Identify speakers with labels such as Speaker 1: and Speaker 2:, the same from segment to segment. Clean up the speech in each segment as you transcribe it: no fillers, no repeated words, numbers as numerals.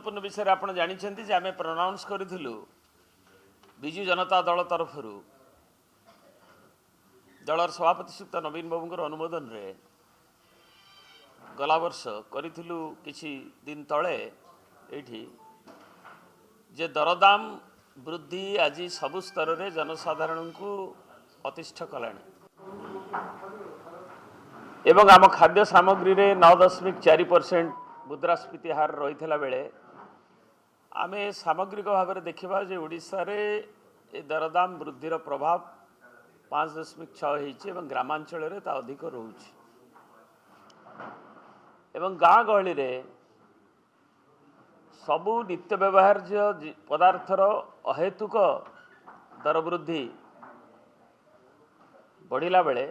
Speaker 1: गुरुत्वपूर्ण विषय आप जानते आम प्रनाउंस करूँ विजु जनता दल तरफ दलर सभापति श्रीयुक्त नवीन बाबू अनुमोदन रे गला वर्ष करूँ किछि दिन तले ये जे दरदाम वृद्धि आज सबु स्तर में जनसाधारण को अतिष्ठ कलानी एवं आम खाद्य सामग्री रे 9.4% मुद्रास्फीति हार रही बेले आम सामग्रिक भाव में देखा जे ओडिशा रे ए दरदाम वृद्धिर प्रभाव 5.6 एवं ग्रामांचल रे ता अधिक रोचे एवं गाँ गहली रे सबु नित्य व्यवहार्य पदार्थर अहेतुक दर वृद्धि बढ़िला बेले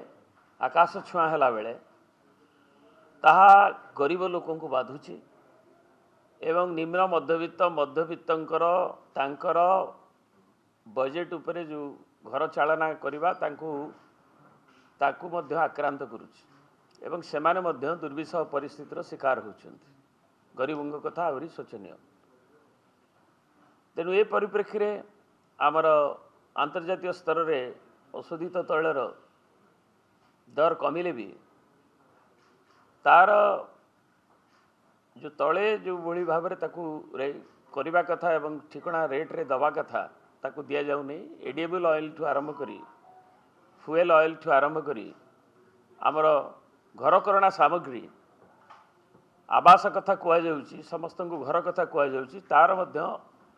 Speaker 1: आकाश छुआ है बेले ताहा गरीब लोकों को बाधुची एवं निम्न मध्यवित्तर तांकर बजेट उपरे जो घर चालना करवा ताकू मध्य आक्रांत करुच्ची एवं सेमाने मध्य दुर्विषह परिस्थितिर शिकार होउछन्ति गरीबों कथा आहरी शोचनीय। तेणु ए परिप्रेक्षी रे आमर अंतर्जातीय स्तर रे औषधित तैलर दर कमिले भी तार जो तले जो भली भाव में ताकू करवा कथा एवं ठिकना रेट रे दवा कथा ताकू दिया जाऊ नहीं। एडिएबल ऑयल ठू आरंभ करी फुएल ऑयल ठू आरंभ करी आमर घरकरणा सामग्री आवास कथा कहुच्छी समस्त को घर कथा कहुच्छी तार मध्य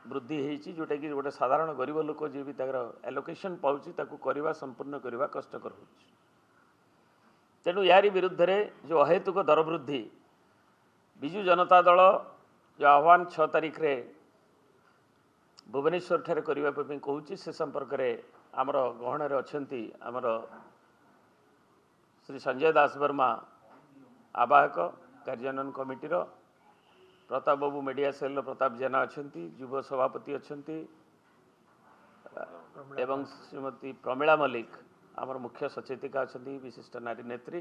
Speaker 1: वृद्धि होती जोटा कि गोटे साधारण गरीब लोक जी भी तार एलोकेशन पाँच करवा संपूर्ण करवा कष्टकर हो। तेणु यारी विरुद्ध रे जो अहेतुक दर वृद्धि विजु जनता दल जो आह्वान 6 तारिख रे भुवनेश्वर ठारे करने कहूँ से संपर्क में आमर गहण अच्छी आमर श्री संजय दास वर्मा आवाहक कार्यान्वयन कमिटीर प्रताप बाबू मीडिया सेल प्रताप जेना अच्छा युव सभापति अच्छा एवं श्रीमती प्रमीला मल्लिक आमर मुख्य सचेतिका अच्छा विशिष्ट नारी नेत्री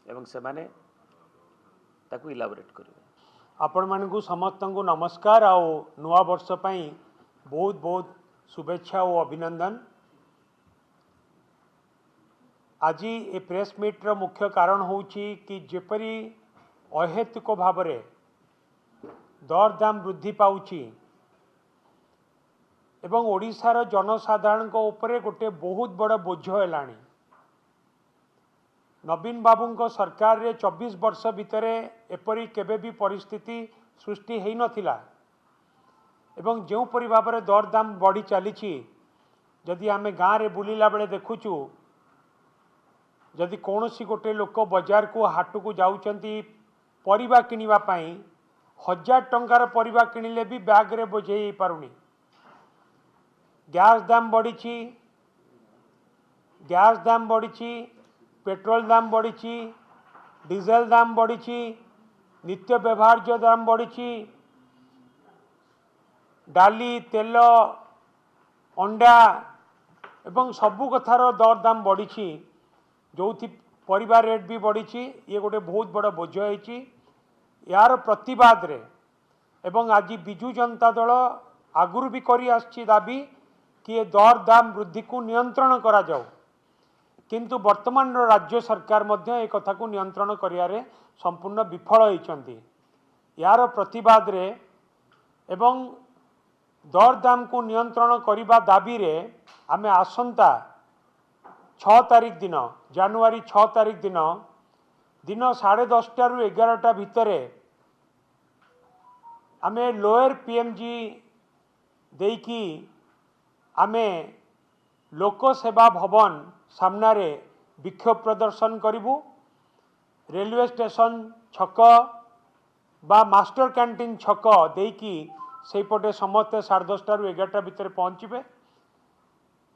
Speaker 1: एवं से माने ताकू इलाबोरेट करेंगे।
Speaker 2: आपण मानकु समस्त को नमस्कार आ नुआ वर्ष पई बहुत बहुत शुभेच्छा और अभिनंदन। आज ए प्रेस मीट्र मुख्य कारण होउची कि जेपरी अहेतुक भाव में दर दाम वृद्धि पाउची एवं ओडिशार जनसाधारण को उपरे गोटे बहुत बड़ बोझ है। नवीन बाबू सरकार रे 24 वर्ष भितर एपरी केबे भी परिस्थिति सृष्टि हो नथिला एवं जो परि भाव में दर दाम बढ़ी चली जदि आमे गाँव रे बुलिला बेले देखुचु जदि कौन सी गोटे लोक बाजार को हाट को जाउचंती परिबा किनिबा पई 1000 टंकार परिबा किनिले भी बैग रे बोझे पारुनी। गैस दाम बढ़ी पेट्रोल दाम बढ़ी डीजेल दाम बढ़ी नित्य व्यवहार्य दाम बढ़ी डाली तेल अंडा एवं सबु कथार दर दाम बढ़ी जो परिवार रेट भी बढ़ी ये गोटे बहुत बड़ बोझ होती। यार प्रतिवाद रे एवं आज विजु जनता दल आगुरी भी करी आछि दाबी कि ये दर दाम वृद्धि को नियंत्रण करा जाऊ किंतु वर्तमान राज्य सरकार मध्य एक कथा को नियंत्रण करियारे संपूर्ण विफल होइचंती। यार प्रतिवाद रे एवं दर दाम को नियंत्रण करिबा दाबी रे आमे आसंता 6 तारिख दिन जनवरी 6 तारिख दिन 10:30 टा रु 11टा भितर आमे लोअर पीएमजी देकी आमे लोक सेवा भवन सामनारे विक्षोभ प्रदर्शन करिबु। रेलवे स्टेशन छक बा मास्टर कैंटीन छक देकी सेपटे समस्ते 10:30 रु 11टा भितर पहुँचे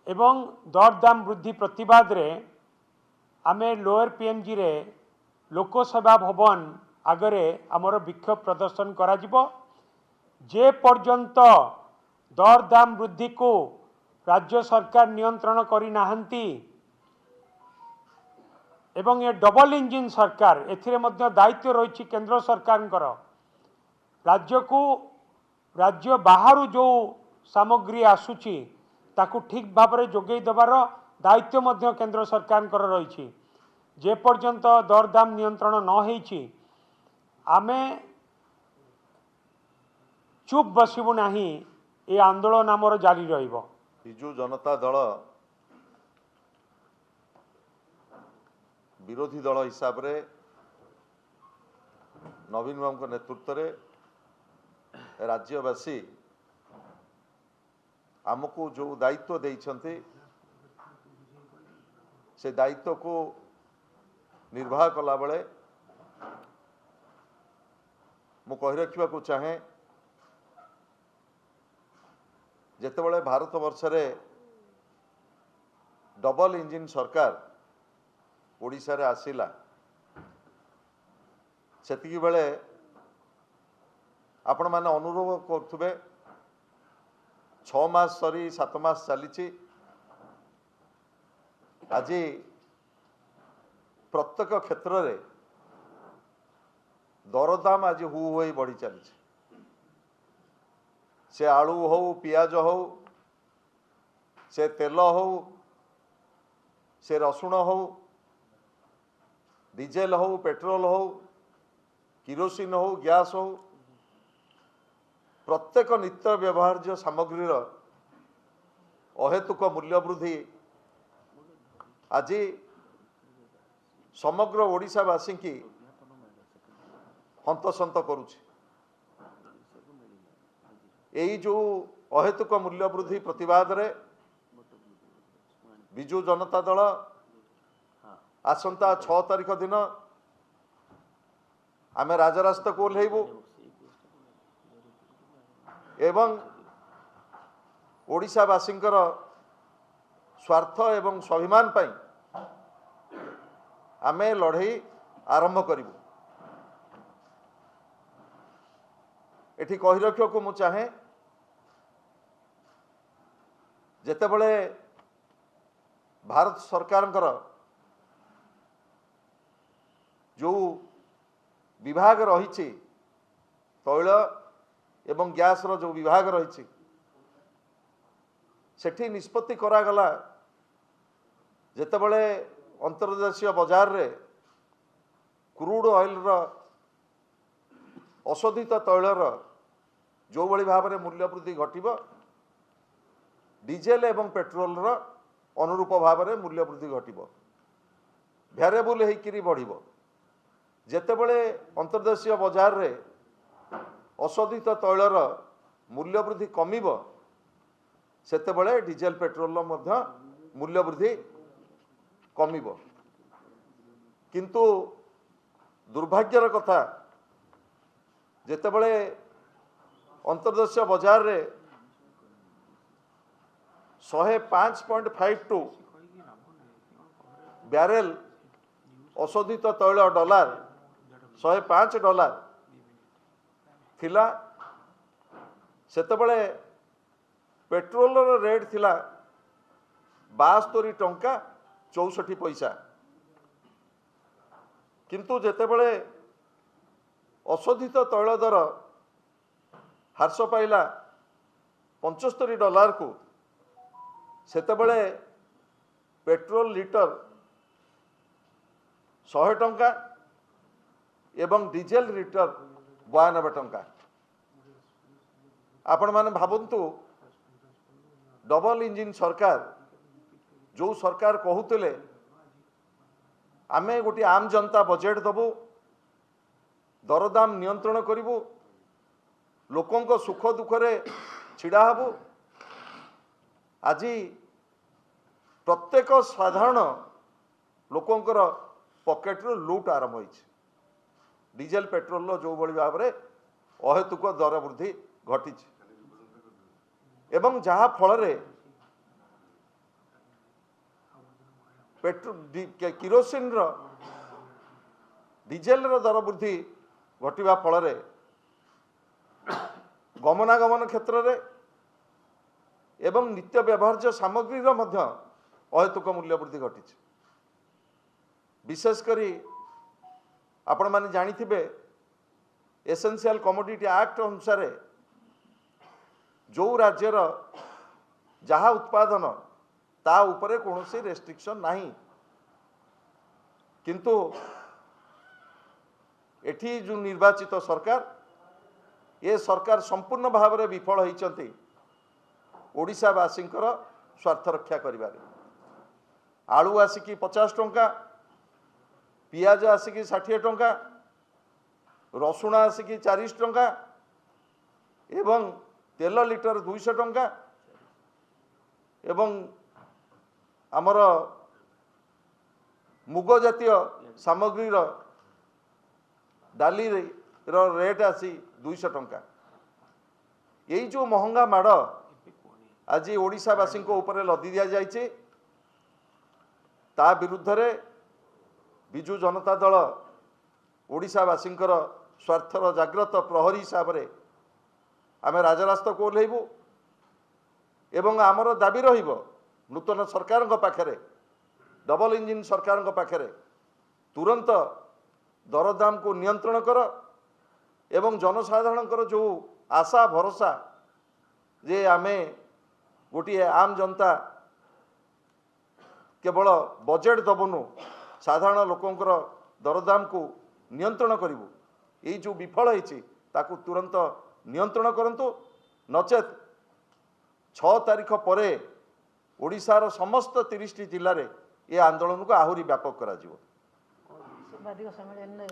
Speaker 2: एवं दर दाम वृद्धि प्रतिवाद रे आमे लोअर पीएमजी रे लोक सेवा भवन आगरे आमर विक्षोभ प्रदर्शन करा जिवो। जे पर्यंत दर दाम वृद्धि को राज्य सरकार नियंत्रण करी नाहंती एवं ये डबल इंजिन सरकार एथिरे मध्य दायित्व रही केंद्र सरकार राज्य को राज्य बाहर जो सामग्री आसुची ताकू ठीक भाव में जोगई देवार दायित्व मध्य केंद्र सरकार रही जे पर्यंत दरदाम नियंत्रण न होईची आमे चुप बसबू नहीं ये आंदोलन आमर जारी रहिबो।
Speaker 3: बिजु जनता दल विरोधी दल हिसाब रे नवीन बाबू नेतृत्व रे राज्यवासी आमको जो दायित्व देइछन्ते से दायित्व को निर्वाह कला बेले मु कहि रखिबा को चाहे जेतेबेले भारत वर्ष रे डबल इंजिन सरकार ओडिशा रे आसिला सेतिकी बेले आपण माने अनुरोध करथुबे 6 मास सरी 7 मास चली आज प्रत्येक क्षेत्र रे दरदाम आज हु हो बढ़ी चली से आलू हो पियाज हो से तेल हो से रसुण हो डीजेल हो पेट्रोल हो किरोसिन हो गैस हो प्रत्येक नित्य व्यवहार्य सामग्री अहेतुक मूल्य वृद्धि आज समग्र ओडिशावासी की हंतसंत करुछि। यही जो अहेतुक मूल्य वृद्धि प्रतिवाद रे बिजु जनता दल आसंता 6 तारिख दिन आमे राजरास्ता को ओह्लैबू एवं ओडिशावासींकर स्वार्थ एवं स्वाभिमान पाई आमे लड़ाई आरंभ करिबू। एठी कहि रखियो को मु चाहे जेतेबेले भारत सरकार जो विभाग रही तैल एवं गैस रो जो विभाग रही सेठी निष्पत्ति करागला जेतेबेले अंतर्देशीय बाजार रे क्रूड ऑयल रो अशोधित तैलर जो भली भाव में मूल्य वृद्धि घटिबो डीजेल एवं पेट्रोल रो अनुरूप भाव में मूल्य वृद्धि घटिबो भेरिएबल होइकिरी बढ़िबो जेतेबेले अंतर्देशीय बाजार रे अशोधित तैलर मूल्य वृद्धि कमिबो सेतेबेले डीजेल पेट्रोल मध्य मूल्य वृद्धि कमिबो किंतु दुर्भाग्यर कथा जेतेबेले अंतर्देशीय बाजार रे 105.52 बैरेल अशोधित तैल डॉलर $105 थिला सेतेबेले पेट्रोल रेट थिला 72 टंका 64 पैसा किंतु जेतेबेले अशोधित तैल दर ह्रास पाइला $75 को सेतेबेले पेट्रोल लीटर 100 टंका एवं डीजेल लीटर 92 टंका। आपण माने भाबंतु डबल इंजिन सरकार जो सरकार कहूले आमे गोटे आम जनता बजेट दबू दरदाम नियंत्रण करिबू लोकों सुख दुखरे छिड़ा हबू आज प्रत्येक साधारण लोकंकर पॉकेट रो लूट आरंभ होइछ डीजेल पेट्रोल रो जो भली भाव में अहेतुक दर वृद्धि घटी एवं जहा फल रे किरोसिन रो डीजेल रो दर वृद्धि घटिबा फल रे गमनागमन क्षेत्र रे एवं नित्य व्यवहार्य सामग्री रो मध्य अहेतुक मूल्य वृद्धि घटी विशेष करी आपण माने जानिथिबे एसेंशियल कमोडिटी एक्ट अनुसार जो राज्यर जहाँ उत्पादन ता उपरे कौनसी रेस्ट्रिक्शन नहीं किंतु एठी जो निर्वाचित सरकार ये सरकार संपूर्ण भाव में विफल होती ओडिशावासी स्वार्थ रक्षा करिबारे। आलू आसिकी 50 टंका, पियाज आसिकी 60 टंका, रसुण आसिकी 40 टंका एवं तेल लिटर 200 टंका एवं आमर मुग जातीय सामग्री डाली रेट आसी 200 टंका। यही जो महंगा माड़ आज ओडिशावासी उपरे लदी दि जाइए ता विरुद्ध रे बिजु जनता दल ओडिशावासी स्वार्थर जाग्रत प्रहरी हिसाब से आम राजरास्ता को ओह्लैबू एवं आमर दाबी रहिबो नूतन सरकार पाखरे डबल इंजिन सरकार पाखरे तुरंत दरदाम को नियंत्रण कर एवं जनसाधारण जो आशा भरोसा जे आमे गोटे आम जनता केवल बजेट दबनु साधारण लोकंकर दरदाम को नियंत्रण करिबु यही जो विफल होइछि ताकू तुरंत नियंत्रण करंतु नचेत 6 तारीख परे ओडिशार समस्त 30 टी जिल्ला रे ये आंदोलन को आहुरी व्यापक करा जिवो।
Speaker 4: सांबादिक सम्मेलन में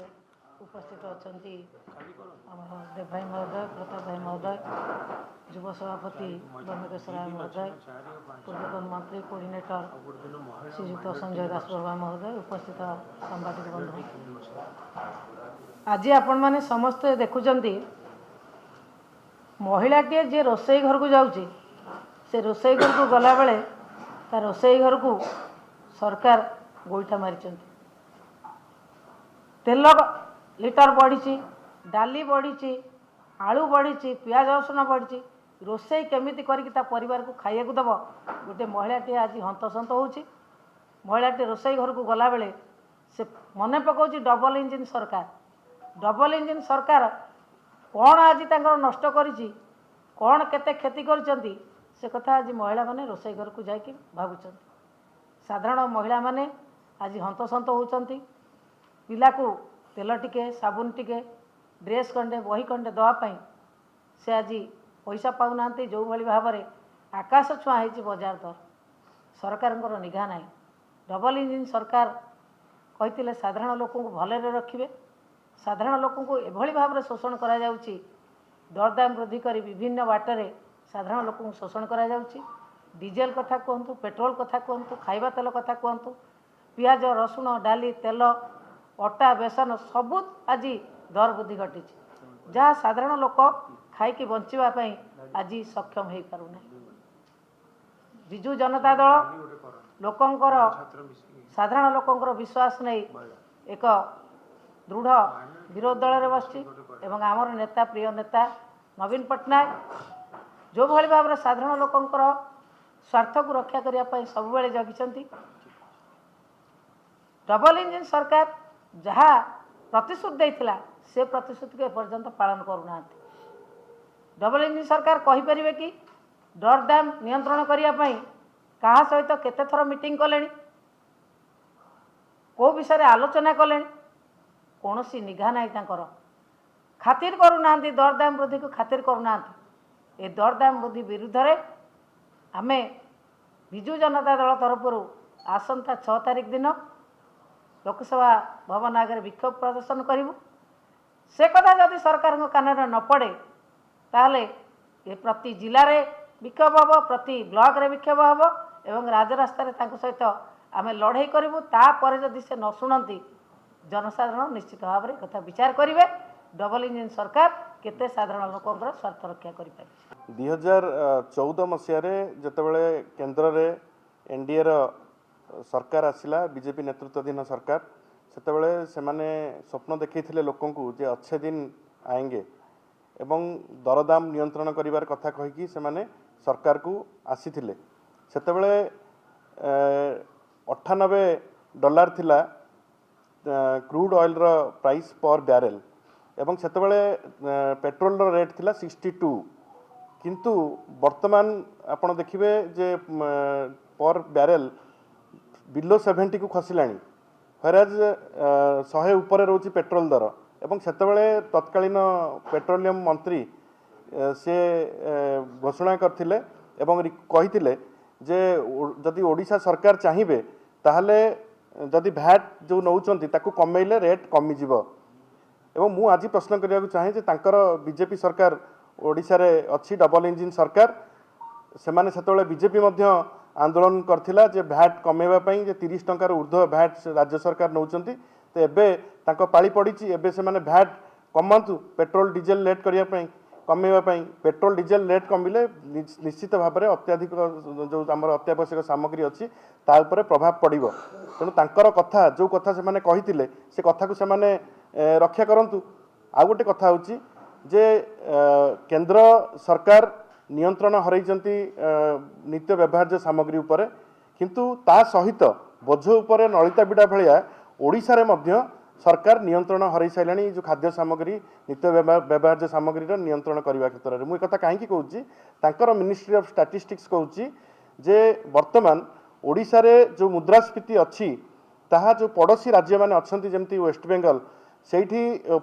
Speaker 4: उपस्थित अच्छा देव भाई महोदय, प्रताप भाई महोदय, युव सभापति ब्रह्मेश्वर राय महोदय, पूर्वतन मंत्री कोऑर्डिनेटर श्रीयुक्त संजय दास बरुआ महोदय, उपस्थित सांबादिक बंधु, आज आपण मैंने समस्ते देखुंट महिलाटे जे रोसई घर को जाऊँगी से रोसई घर को गला बेले ता रोसई घर को सरकार गोईठा मारी। तेल लिटर बढ़ी, डाली बढ़ी, आलू बढ़ी, पियाज रसुण बढ़ी, रोसई केमिति करिकी ता परिवार को खाइया को दब गोटे महिलाटे आज हंतसंत होउची। महिलाटे रोसई घर को गला बेले से मने पकाउची डबल इंजिन सरकार। डबल इंजिन सरकार कौन आज तांकर नष्ट करिची, कौन केते क्षति करिसंती से कथा आज महिला माने रोसई घर को जाइकी भाबुचंती। साधारण महिला माने आज हंतसंत होउचंती। पिला को तेल टिके, साबुन टिके, ड्रेस खंडे, बही खंडे दवापाई से आज पैसा पाऊना जो भाई भाव में आकाश छुआ होती बजार दर सरकार निघा ना। डबल इंजिन सरकार कहते साधारण लोक भलरे रखिए, साधारण लोक एभली भाव में शोषण करा जाउची, दरदाम वृद्धि कर विभिन्न बाटरे साधारण लोक शोषण करा जाउची। डीजेल कथा कहतु, पेट्रोल कथा कहतु, खाइबा तेल कथा कहतु, पियाज रसुण डाली तेल अटा बेसन सबू आज दर वृद्धि घटी जहाँ साधारण लोक खाई बंचापी आज सक्षम हो पारना। विजु जनता दल लोकंकर साधारण लोकंकर विश्वास नहीं एक दृढ़ विरोध दल में बसची एवं आमर नेता प्रिय नेता नवीन पट्टनायक जो भाई भाव में साधारण लोकंकर स्वार्थ को रक्षा करने सब बेले जगिछंती। डबल इंजिन सरकार जहाँ प्रतिश्रुति देइथिला से प्रतिश्रुति को एपर्यंत पालन करूना। डबल इंजिन सरकार कहीपर कि दरदाम नियंत्रण करने क्या सहित केते थर मीटिंग कले, कौ विषय आलोचना कले, कौन सी निघा ना खातिर करूना, दरदाम वृद्धि को खातिर करूना। ए दरदाम वृद्धि विरुद्ध रे आमे विजु जनता दल तरफ आसंता 6 तारीख दिन लोकसभा भवन आगे विक्षोभ प्रदर्शन करूँ। से कथा जदि सरकार कान न पड़े ताहले ये प्रति जिले में विक्षोभ हम, प्रति ब्लॉक रे विक्षोभ हम एवं राजरास्तार सहित आम लड़ाई करूँ। तापर जदि से न शुणती जनसाधारण निश्चित भाव में कथा विचार करेंगे डबल इंजिन सरकार केते साधारण लोकंर स्वार्थ रक्षा कर।
Speaker 5: 2014 मसीह जितेबाला केन्द्र में एनडीए सरकार आसिला बीजेपी नेतृत्वाधीन सरकार सेतेबेले सेमाने स्वप्न देखैथिले लोकंकु जे अच्छे दिन आएंगे एवं दरदाम नियंत्रण करिवार कथा कहिकी सेमाने सरकार को आसीथिले। सेतेबेले 98 थिला क्रूड ऑयल रो प्राइस पर बैरेल एवं सेतेबेले पेट्रोल रो रेट थिला 62 किंतु वर्तमान आपण देखिए जे पर बैरेल बिलो 70 को खसिलाणी हराज 100 ऊपर रोची पेट्रोल दर एवं सेतबेले तत्कालीन पेट्रोलियम मंत्री से घोषणा करथिले एवं कहिथिले जे जदि ओडिशा सरकार चाहिए ताहले जदि भैट जो नौचंती ताकू कमेइले रेट कमी जिवो एवं मु आज प्रश्न करिया चाहे जे तांकर बीजेपी सरकार ओडिशा रे अच्छी डबल इंजिन सरकार से माने सेतबेले बीजेपी मध्य आंदोलन करथिला जे भैट कमेवा पई जे 30 टंकार ऊर्ध्व भैट राज्य सरकार नौचंती तो एबे तांको पाली पड़ीची एबे से माने भैट कमांतु पेट्रोल डीजेल रेट करिया पई कमेवा पई पेट्रोल डीजेल रेट कमिले निश्चित भाव में अत्याधिक जो आम अत्यावश्यक सामग्री अच्छी ता उपरे प्रभाव पड़ो तेणु तांकर कथा जो कथा से माने कहिथिले से कथा को से माने रक्षा करंतु आ गोटे कथा होची जे केंद्र सरकार नियंत्रण हरैचंती नित्य व्यवहार्य सामग्री उपरे किंतु ता सहित बोझ उपरे नलिता बिडा भलिया ओडिशा रे मध्य सरकार नियंत्रण हरई साइलाणी जो खाद्य सामग्री नित्य व्यवहार्य सामग्री नियंत्रण करने क्षेत्र में मुझे कहीं कहूँ मिनिस्ट्री ऑफ स्टैटिस्टिक्स कहूँ जे वर्तमान ओडिशा रे जो मुद्रास्फीति अच्छी ताहा जो पड़ोसी राज्य मैंने अच्छा जमती वेस्ट बेंगल से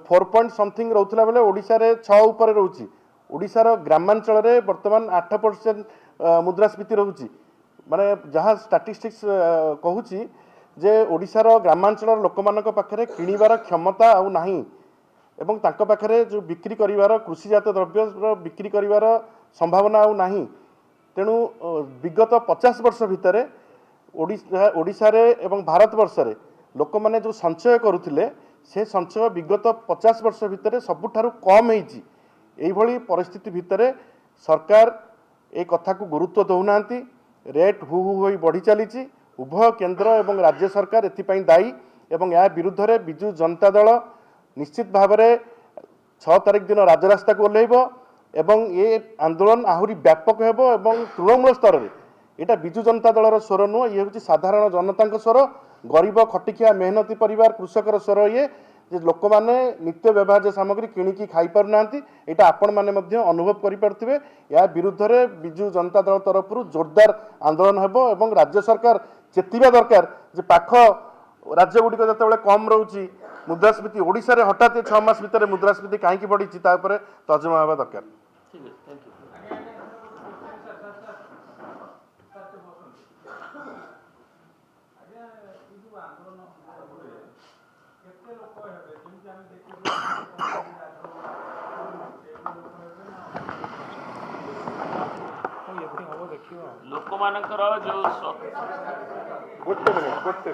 Speaker 5: 4 पॉइंट समथिंग रोला बेले ओडिशा रे 6 ऊपर रोची ओडिशार ग्रामांचल रे वर्तमान 8% मुद्रास्फीति रोची माने जहाँ स्टैटिस्टिक्स कहूँ जे ओडिशार ग्रामांचल लोक मानक पाखरे किणिबार क्षमता आउ नाही एवं तांको पाखरे जो बिक्री करिवार कृषिजात द्रव्य बिक्री करिवार संभावना आउ नाही तेणु विगत 50 वर्ष भितर ओडिशा रे एवं भारत वर्ष रे लोक माने जो संचय करुथिले से संचय विगत 50 वर्ष भितर सबुठारु कम हेची एई भली परिस्थिति भितर सरकार ए कथा को गुरुत्व दउनांती रेट हु हु होई बढ़ी चलीची उभय केंद्र एवं राज्य सरकार एथिपाई दायी एवं या विरुद्ध रे बिजु जनता दल निश्चित भाव में 6 तारिख दिन राजरास्ता को ओह्लैब एवं ये आंदोलन आहुरी व्यापक हेबो एवं तृणमूल स्तर में यहाँ बिजु जनता दलर स्वर नुह ये हूँ साधारण जनता स्वर गरीब खटिकिया मेहनती परिवार कृषकर स्वर ये जे लोक माने नित्य व्यवहार्य सामग्री किणिकी खाई पार नांती एटा आपण माने मध्य अनुभव करि पारथिबे या विरुद्ध रे बिजु जनता दल तरफ जोरदार आंदोलन हेबो एवं राज्य सरकार चेतिबा दरकार जे पाख राज्य गुड़िक जो कम रोची मुद्रास्फीति ओडिशा रे हठात 6 मास भितर मुद्रास्फीति कहीं बढ़ी तर्जमा हवा दरकार।
Speaker 1: ठीक है, थैंक यू। लोक मानकर जो
Speaker 2: गोटे मिनिट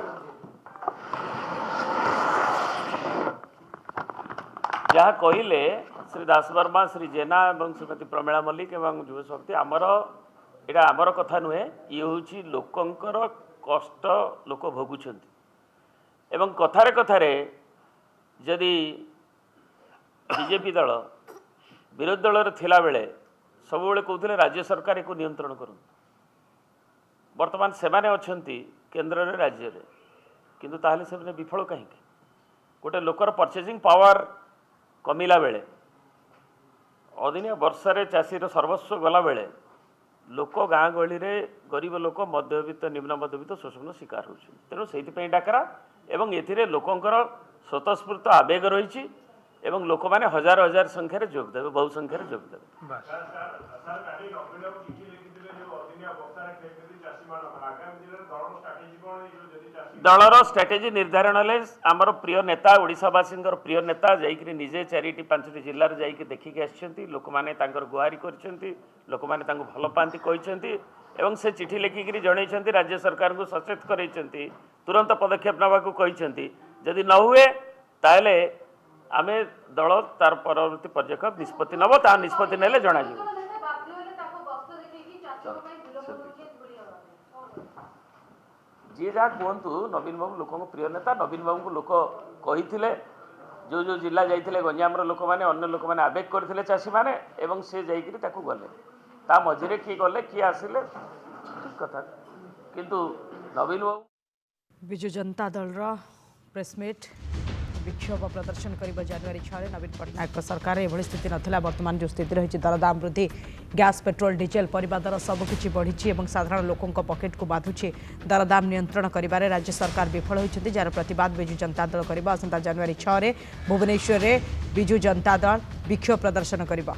Speaker 1: जहाँ कहले श्री दास वर्मा श्री जेना और श्रीमती प्रमीला मल्लिक एवं युव शक्ति आमर यहाँ आमर कथा नुहे ये हूँ लोकंकर कष्ट लोक भोगुंट एवं कथारे कथारे जदि बीजेपी दल विरोधी दल थिला बेले सब कहते राज्य सरकार एक नियंत्रण करूँ वर्तमान से अच्छी केन्द्र रे राज्य रे किंतु ताहले से विफल कहीं गोटे लोकर परचेजिंग पावर कमिला बेले अदिनिया वर्षारे चाषीर सर्वस्व गला बेले लोक गाँ गहली रे गरीब लोक मध्यवित्त निम्न मध्यवित्त शोषण शिकार हो तेणु से डाकरा एवं एथिरे लोकंकर स्वतःस्फूर्त आवेग रही एवं लोक मैंने हजार हजार संख्यार जोगदेवे बहु संख्यार जोगदेवे दलर स्ट्राटेजी निर्धारण आमर प्रिय नेता ओडिशावासी प्रिय नेता जाइकरी निजे 4-5 जिल्लार जाइकि देखिक आछंती लोक माने तांकर गुहारी करछंती लोक माने तांको भल पांती कहिसंती एवं से चिठी लिखिक जनइछंती राज्य सरकार को सचेत करइछंती तुरंत पदक्षेप नबाकू कहिसंती जदि न हुए ताले आमे दल तार परवर्ती पदक्षेप निष्पत्ति नब ता निष्पत्ति नेले जणा जिवो जी जहाँ कहतु नवीन बाबू लोक प्रिय नेता नवीन बाबू को लोक कही जो जो जिला जाइए गंजाम लोक मैंने अन्य लोक मैंने आवेग करते चाषी मैंने एवं से जाइए गले ता मझे किए गले किए आसिले ठीक कथा किंतु नवीन बाबू
Speaker 6: विजु जनता दल प्रेसमिट विक्षोभ प्रदर्शन कर जानुरी 6 नवीन पट्टनायक सरकार एभली स्थिति नाला बर्तमान जो स्थिति रही दरदाम वृद्धि गैस पेट्रोल डीजेल परिबा दर सबकिछि बढ़ी और साधारण लोकों पकेट को बाधुछि दरदाम नियंत्रण करिबारे राज्य सरकार विफल होइछथि जार प्रतिवाद बिजु जनता दल करिबा आसंता जनवरी 6 रे भुवनेश्वर रे बिजु जनता दल विक्षोभ प्रदर्शन करिबा।